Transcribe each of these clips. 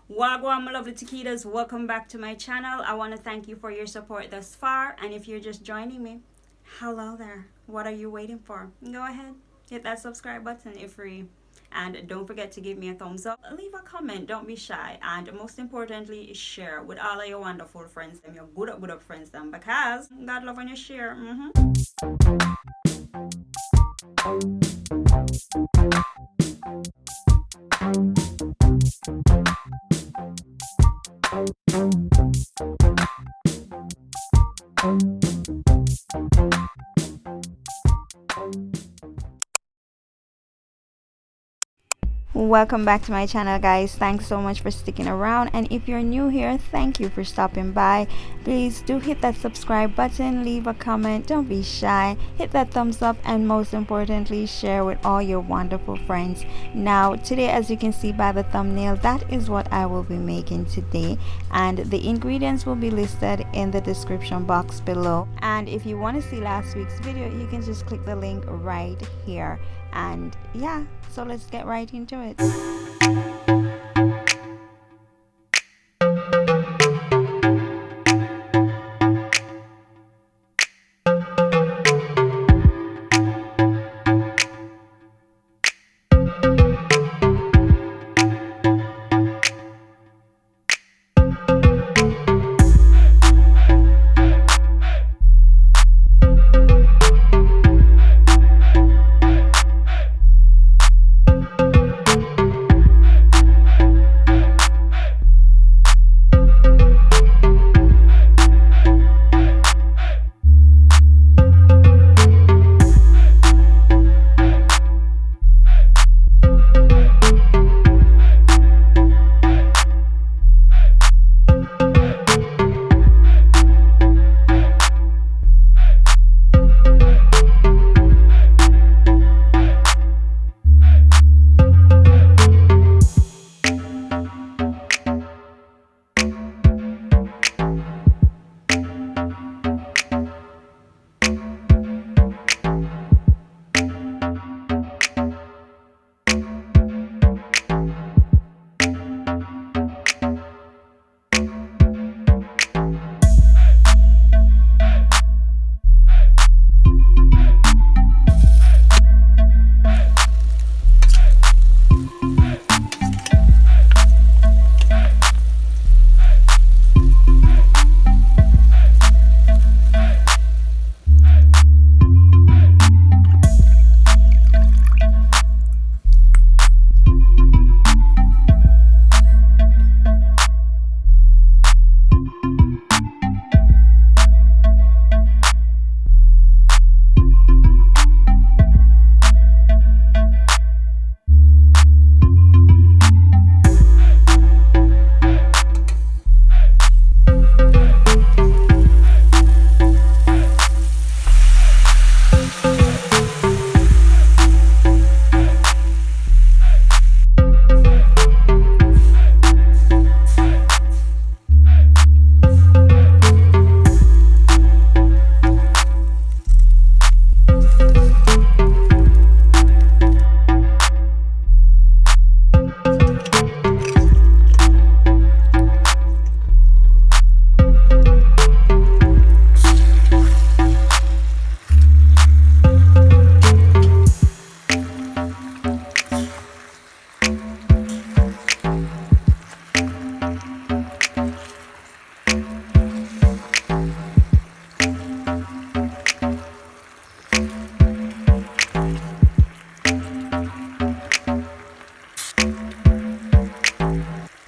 Wagwan, my lovely taquitos, welcome back to my channel. I want to thank you for your support thus far, and if you're just joining me, hello there. What are you waiting for? Go ahead, hit that subscribe button if free, and don't forget to give me a thumbs up, leave a comment, don't be shy, and most importantly, share with all of your wonderful friends and your good up friends them, because God love when you share. Welcome back to my channel, guys. Thanks so much for sticking around, and if you're new here, thank you for stopping by. Please do hit that subscribe button, leave a comment, don't be shy, hit that thumbs up, and most importantly, share with all your wonderful friends. Now today, as you can see by the thumbnail, that is what I will be making today, and the ingredients will be listed in the description box below. And if you want to see last week's video, you can just click the link right here. And yeah, so let's get right into it.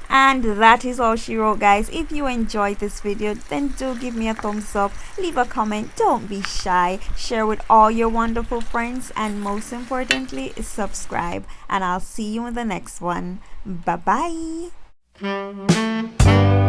And that is all she wrote, guys. If you enjoyed this video, then do give me a thumbs up, leave a comment, don't be shy, share with all your wonderful friends, and most importantly, subscribe. And I'll see you in the next one. Bye bye.